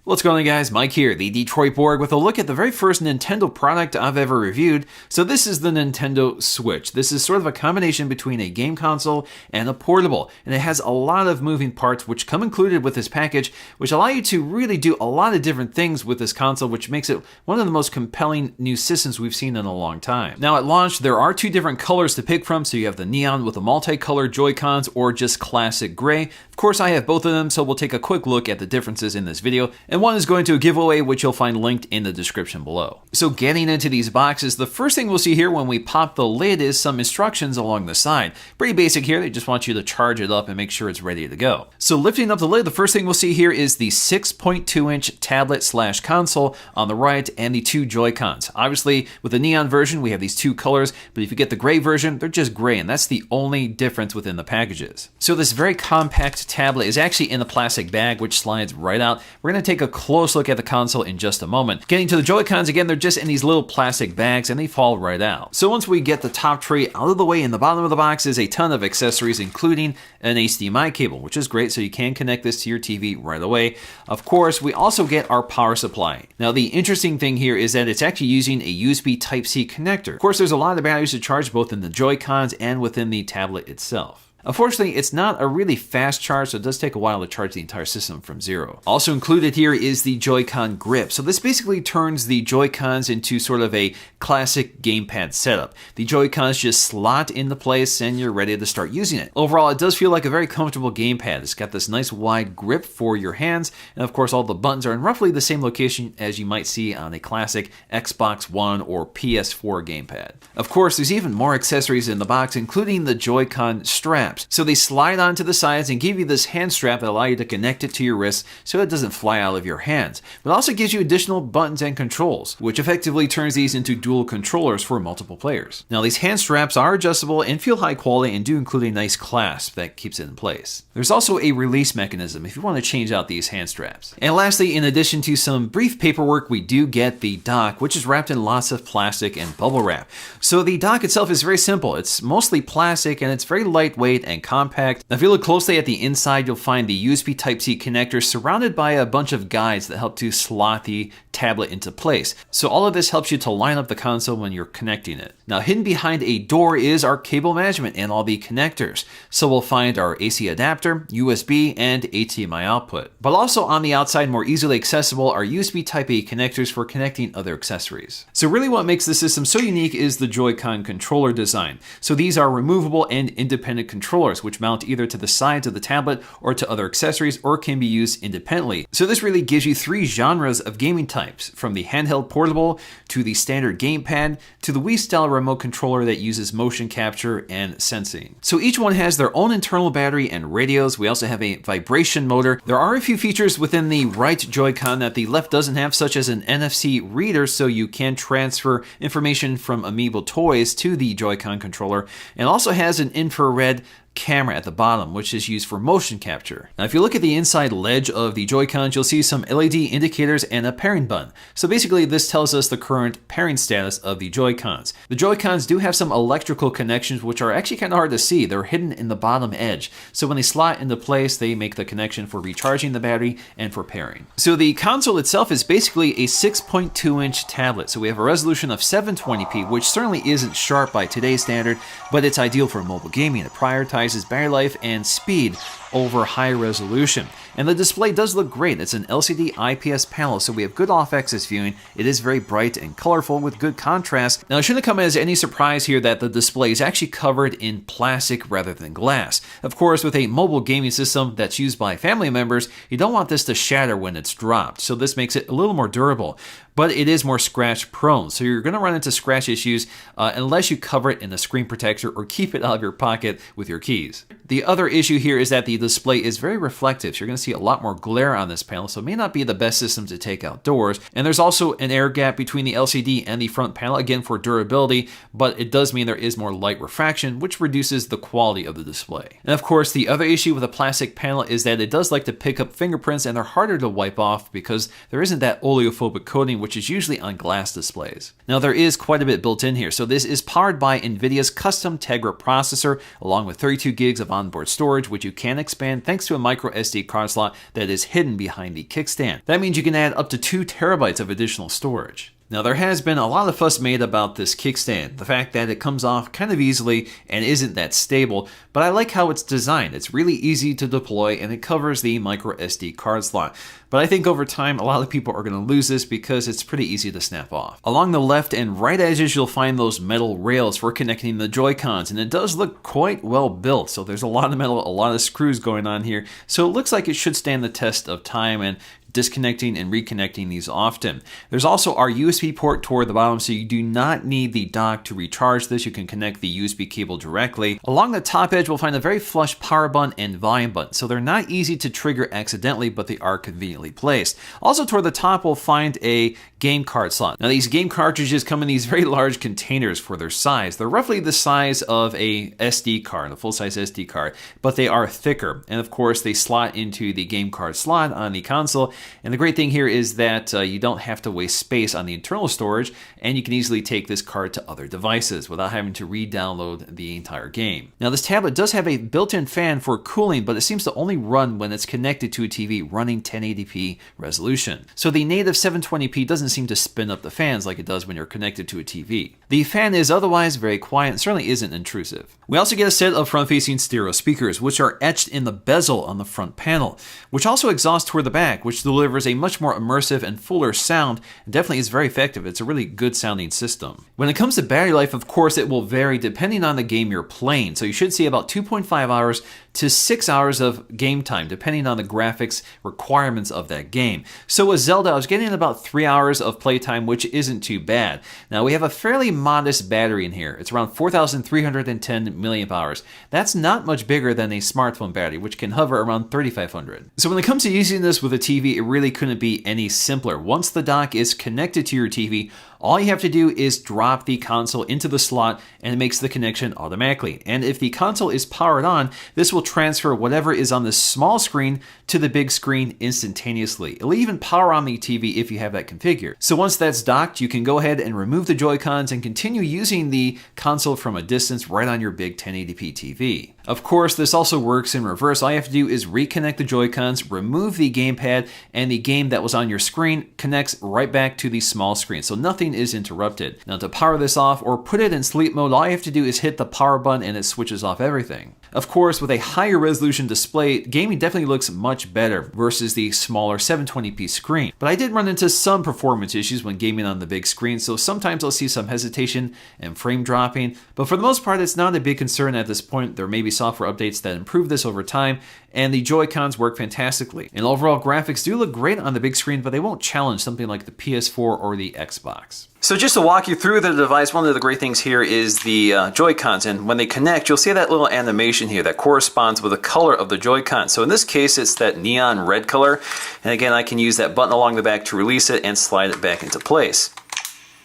What's going on, guys? Mike here, the Detroit Borg, with a look at the very first Nintendo product I've ever reviewed. So this is the Nintendo Switch. This is sort of a combination between a game console and a portable, and it has a lot of moving parts which come included with this package, which allow you to really do a lot of different things with this console, which makes it one of the most compelling new systems we've seen in a long time. Now at launch, there are two different colors to pick from, so you have the neon with the multicolored Joy-Cons or just classic gray. Of course, I have both of them, so we'll take a quick look at the differences in this video, and one is going to a giveaway, which you'll find linked in the description below. So getting into these boxes, the first thing we'll see here when we pop the lid is some instructions along the side. Pretty basic here, they just want you to charge it up and make sure it's ready to go. So lifting up the lid, the first thing we'll see here is the 6.2-inch tablet/console on the right and the two Joy-Cons. Obviously, with the neon version, we have these two colors, but if you get the gray version, they're just gray, and that's the only difference within the packages. So this very compact tablet is actually in a plastic bag, which slides right out. We're going to take a close look at the console in just a moment. Getting to the Joy-Cons, again, they're just in these little plastic bags and they fall right out. So once we get the top tray out of the way, in the bottom of the box is a ton of accessories, including an HDMI cable, which is great, so you can connect this to your TV right away. Of course, we also get our power supply. Now, the interesting thing here is that it's actually using a USB Type-C connector. Of course, there's a lot of batteries to charge both in the Joy-Cons and within the tablet itself. Unfortunately, it's not a really fast charge, so it does take a while to charge the entire system from zero. Also included here is the Joy-Con grip. So this basically turns the Joy-Cons into sort of a classic gamepad setup. The Joy-Cons just slot into place and you're ready to start using it. Overall, it does feel like a very comfortable gamepad. It's got this nice wide grip for your hands, and of course all the buttons are in roughly the same location as you might see on a classic Xbox One or PS4 gamepad. Of course, there's even more accessories in the box, including the Joy-Con straps. So they slide onto the sides and give you this hand strap that allow you to connect it to your wrist so it doesn't fly out of your hands. But it also gives you additional buttons and controls, which effectively turns these into dual controllers for multiple players. Now these hand straps are adjustable and feel high quality and do include a nice clasp that keeps it in place. There's also a release mechanism if you want to change out these hand straps. And lastly, in addition to some brief paperwork, we do get the dock, which is wrapped in lots of plastic and bubble wrap. So the dock itself is very simple. It's mostly plastic and it's very lightweight and compact. Now, if you look closely at the inside, you'll find the USB Type-C connector surrounded by a bunch of guides that help to slot the tablet into place. So all of this helps you to line up the console when you're connecting it. Now, hidden behind a door is our cable management and all the connectors. So we'll find our AC adapter, USB, and HDMI output. But also on the outside, more easily accessible, are USB Type-A connectors for connecting other accessories. So really what makes the system so unique is the Joy-Con controller design. So these are removable and independent controllers, which mount either to the sides of the tablet or to other accessories, or can be used independently. So this really gives you three genres of gaming types, from the handheld portable to the standard gamepad to the Wii style remote controller that uses motion capture and sensing. So each one has their own internal battery and radios. We also have a vibration motor. There are a few features within the right Joy-Con that the left doesn't have, such as an NFC reader, so you can transfer information from Amiibo toys to the Joy-Con controller, and also has an infrared camera at the bottom, which is used for motion capture. Now, if you look at the inside ledge of the Joy-Cons, you'll see some LED indicators and a pairing button. So basically, this tells us the current pairing status of the Joy-Cons. The Joy-Cons do have some electrical connections, which are actually kind of hard to see. They're hidden in the bottom edge. So when they slot into place, they make the connection for recharging the battery and for pairing. So the console itself is basically a 6.2-inch tablet. So we have a resolution of 720p, which certainly isn't sharp by today's standard, but it's ideal for mobile gaming. It prioritizes battery life and speed over high resolution. And the display does look great. It's an LCD IPS panel, so we have good off-axis viewing. It is very bright and colorful with good contrast. Now, it shouldn't come as any surprise here that the display is actually covered in plastic rather than glass. Of course, with a mobile gaming system that's used by family members, you don't want this to shatter when it's dropped, so this makes it a little more durable. But it is more scratch prone, so you're going to run into scratch issues unless you cover it in a screen protector or keep it out of your pocket with your keys. The other issue here is that the display is very reflective, so you're going to see a lot more glare on this panel, so it may not be the best system to take outdoors. And there's also an air gap between the LCD and the front panel, again for durability, but it does mean there is more light refraction, which reduces the quality of the display. And of course, the other issue with a plastic panel is that it does like to pick up fingerprints, and they're harder to wipe off because there isn't that oleophobic coating, which is usually on glass displays. Now, there is quite a bit built in here. So this is powered by NVIDIA's custom Tegra processor, along with 32 gigs of onboard storage, which you can expand thanks to a micro SD card slot that is hidden behind the kickstand. That means you can add up to 2 terabytes of additional storage. Now, there has been a lot of fuss made about this kickstand, the fact that it comes off kind of easily and isn't that stable, but I like how it's designed. It's really easy to deploy and it covers the micro SD card slot. But I think over time, a lot of people are going to lose this because it's pretty easy to snap off. Along the left and right edges, you'll find those metal rails for connecting the Joy-Cons, and it does look quite well built. So there's a lot of metal, a lot of screws going on here. So it looks like it should stand the test of time and disconnecting and reconnecting these often. There's also our USB port toward the bottom, so you do not need the dock to recharge this. You can connect the USB cable directly. Along the top edge, we'll find a very flush power button and volume button. So they're not easy to trigger accidentally, but they are conveniently placed. Also toward the top, we'll find a game card slot. Now, these game cartridges come in these very large containers for their size. They're roughly the size of a SD card, a full-size SD card, but they are thicker. And of course, they slot into the game card slot on the console. And the great thing here is that you don't have to waste space on the internal storage, and you can easily take this card to other devices without having to re-download the entire game. Now, this tablet does have a built-in fan for cooling, but it seems to only run when it's connected to a TV running 1080p resolution. So the native 720p doesn't seem to spin up the fans like it does when you're connected to a TV. The fan is otherwise very quiet and certainly isn't intrusive. We also get a set of front-facing stereo speakers, which are etched in the bezel on the front panel, which also exhaust toward the back, which delivers a much more immersive and fuller sound, and definitely is very effective. It's a really good sounding system. When it comes to battery life, of course, it will vary depending on the game you're playing. So you should see about 2.5 hours to 6 hours of game time, depending on the graphics requirements of that game. So with Zelda, I was getting about 3 hours of playtime, which isn't too bad. Now, we have a fairly modest battery in here. It's around 4,310 milliamp hours. That's not much bigger than a smartphone battery, which can hover around 3,500. So when it comes to using this with a TV, it really couldn't be any simpler. Once the dock is connected to your TV, all you have to do is drop the console into the slot and it makes the connection automatically. And if the console is powered on, this will transfer whatever is on the small screen to the big screen instantaneously. It'll even power on the TV if you have that configured. So once that's docked, you can go ahead and remove the Joy-Cons and continue using the console from a distance right on your big 1080p TV. Of course, this also works in reverse. All you have to do is reconnect the Joy-Cons, remove the gamepad, and the game that was on your screen connects right back to the small screen. So nothing is interrupted. Now, to power this off or put it in sleep mode, all you have to do is hit the power button and it switches off everything. Of course, with a higher resolution display, gaming definitely looks much better versus the smaller 720p screen. But I did run into some performance issues when gaming on the big screen, so sometimes I'll see some hesitation and frame dropping, but for the most part, it's not a big concern at this point. There may be software updates that improve this over time, and the Joy-Cons work fantastically. And overall graphics do look great on the big screen, but they won't challenge something like the PS4 or the Xbox. So just to walk you through the device, one of the great things here is the Joy-Cons, and when they connect, you'll see that little animation here that corresponds with the color of the Joy-Con. So in this case, it's that neon red color, and again, I can use that button along the back to release it and slide it back into place.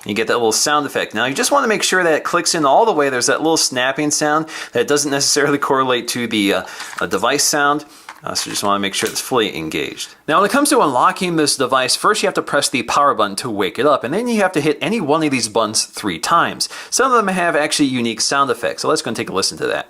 You get that little sound effect. Now, you just want to make sure that it clicks in all the way. There's that little snapping sound that doesn't necessarily correlate to the device sound. So you just want to make sure it's fully engaged. Now, when it comes to unlocking this device, first you have to press the power button to wake it up, and then you have to hit any one of these buttons 3 times. Some of them have actually unique sound effects, so let's go and take a listen to that.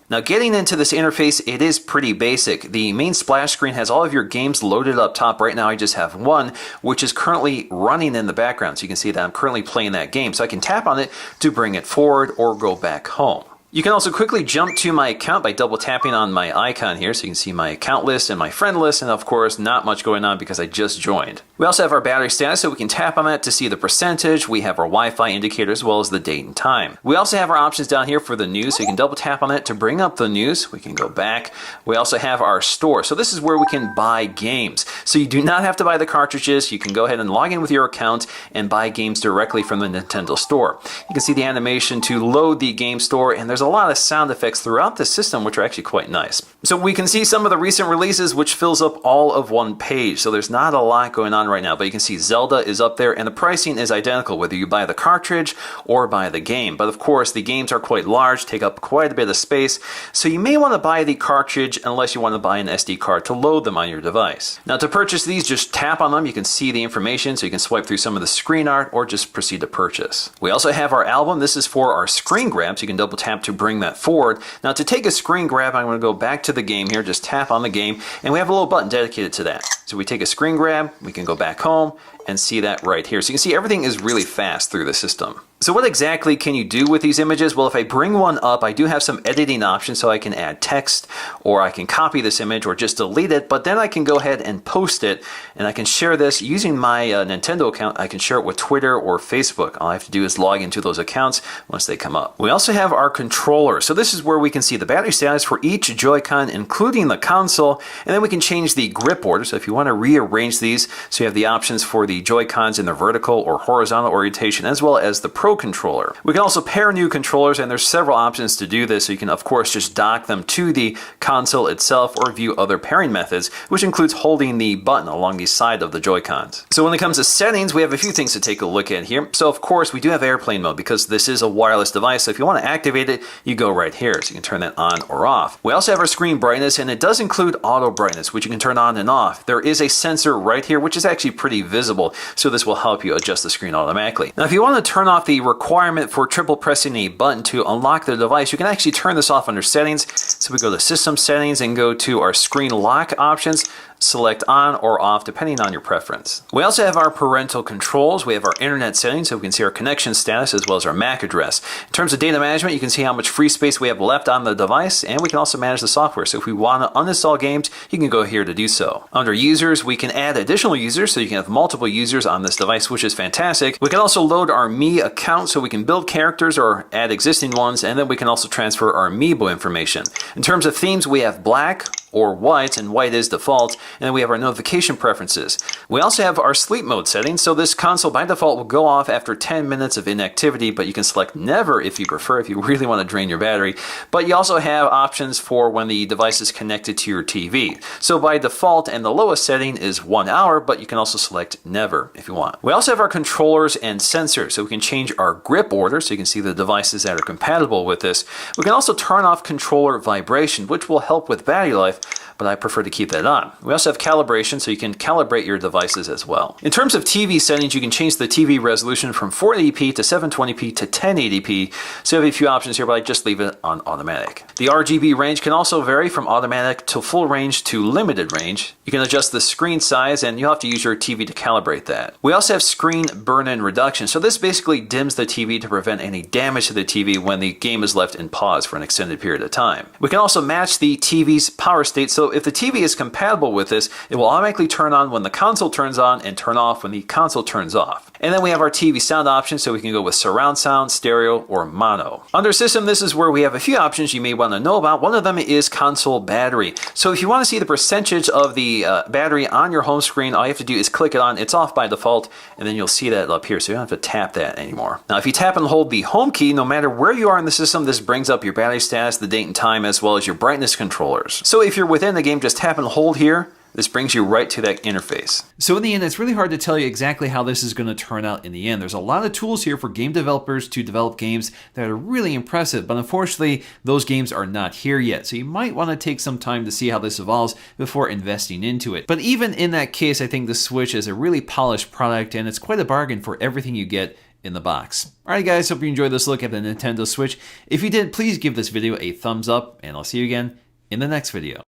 Now, getting into this interface, it is pretty basic. The main splash screen has all of your games loaded up top. Right now, I just have one, which is currently running in the background. So you can see that I'm currently playing that game. So I can tap on it to bring it forward or go back home. You can also quickly jump to my account by double tapping on my icon here, so you can see my account list and my friend list, and of course not much going on because I just joined. We also have our battery status, so we can tap on that to see the percentage. We have our Wi-Fi indicator as well as the date and time. We also have our options down here for the news, so you can double tap on that to bring up the news. We can go back. We also have our store, so this is where we can buy games. So you do not have to buy the cartridges. You can go ahead and log in with your account and buy games directly from the Nintendo store. You can see the animation to load the game store, and there's there's a lot of sound effects throughout the system which are actually quite nice. So we can see some of the recent releases which fills up all of one page. So there's not a lot going on right now, but you can see Zelda is up there and the pricing is identical whether you buy the cartridge or buy the game. But of course the games are quite large, take up quite a bit of space, so you may want to buy the cartridge unless you want to buy an SD card to load them on your device. Now to purchase these, just tap on them, you can see the information, so you can swipe through some of the screen art or just proceed to purchase. We also have our album. This is for our screen grab, so you can double tap to bring that forward. Now to take a screen grab, I'm going to go back to the game here, just tap on the game, and we have a little button dedicated to that. So we take a screen grab, we can go back home and see that right here. So you can see everything is really fast through the system. So what exactly can you do with these images? Well, if I bring one up, I do have some editing options, so I can add text, or I can copy this image, or just delete it, but then I can go ahead and post it, and I can share this using my Nintendo account. I can share it with Twitter or Facebook. All I have to do is log into those accounts once they come up. We also have our controller. So this is where we can see the battery status for each Joy-Con, including the console, and then we can change the grip order. So if you want to rearrange these, so you have the options for the Joy-Cons in the vertical or horizontal orientation, as well as the Pro controller. We can also pair new controllers, and there's several options to do this, so you can of course just dock them to the console itself or view other pairing methods, which includes holding the button along the side of the Joy-Cons. So when it comes to settings, we have a few things to take a look at here. So of course we do have airplane mode because this is a wireless device, so if you want to activate it, you go right here, so you can turn that on or off. We also have our screen brightness, and it does include auto brightness, which you can turn on and off. There is a sensor right here, which is actually pretty visible, so this will help you adjust the screen automatically. Now if you want to turn off the requirement for triple pressing a button to unlock the device, you can actually turn this off under settings. So we go to system settings and go to our screen lock options. Select on or off depending on your preference. We also have our parental controls. We have our internet settings, so we can see our connection status as well as our MAC address. In terms of data management, you can see how much free space we have left on the device, and we can also manage the software. So if we want to uninstall games, you can go here to do so. Under users, we can add additional users, so you can have multiple users on this device, which is fantastic. We can also load our Mii account, so we can build characters or add existing ones, and then we can also transfer our Amiibo information. In terms of themes, we have black or white, and white is default, and then we have our notification preferences. We also have our sleep mode settings, so this console by default will go off after 10 minutes of inactivity, but you can select never if you prefer, if you really want to drain your battery. But you also have options for when the device is connected to your TV. So by default, and the lowest setting is 1 hour, but you can also select never if you want. We also have our controllers and sensors, so we can change our grip order, so you can see the devices that are compatible with this. We can also turn off controller vibration, which will help with battery life, but I prefer to keep that on. We also have calibration, so you can calibrate your devices as well. In terms of TV settings, you can change the TV resolution from 480p to 720p to 1080p, so you have a few options here, but I just leave it on automatic. The RGB range can also vary from automatic to full range to limited range. You can adjust the screen size, and you'll have to use your TV to calibrate that. We also have screen burn-in reduction, so this basically dims the TV to prevent any damage to the TV when the game is left in pause for an extended period of time. We can also match the TV's power state, so if the TV is compatible with this, it will automatically turn on when the console turns on and turn off when the console turns off. And then we have our TV sound options, so we can go with surround sound, stereo, or mono. Under system, this is where we have a few options you may want to know about. One of them is console battery. So if you want to see the percentage of the battery on your home screen, all you have to do is click it on. It's off by default, and then you'll see that up here, so you don't have to tap that anymore. Now if you tap and hold the home key, no matter where you are in the system, this brings up your battery status, the date and time, as well as your brightness controllers. So if you're within the game, just tap and hold here. This brings you right to that interface. So in the end, it's really hard to tell you exactly how this is going to turn out in the end. There's a lot of tools here for game developers to develop games that are really impressive, but unfortunately, those games are not here yet. So you might want to take some time to see how this evolves before investing into it. But even in that case, I think the Switch is a really polished product, and it's quite a bargain for everything you get in the box. Alright guys, hope you enjoyed this look at the Nintendo Switch. If you did, please give this video a thumbs up, and I'll see you again in the next video.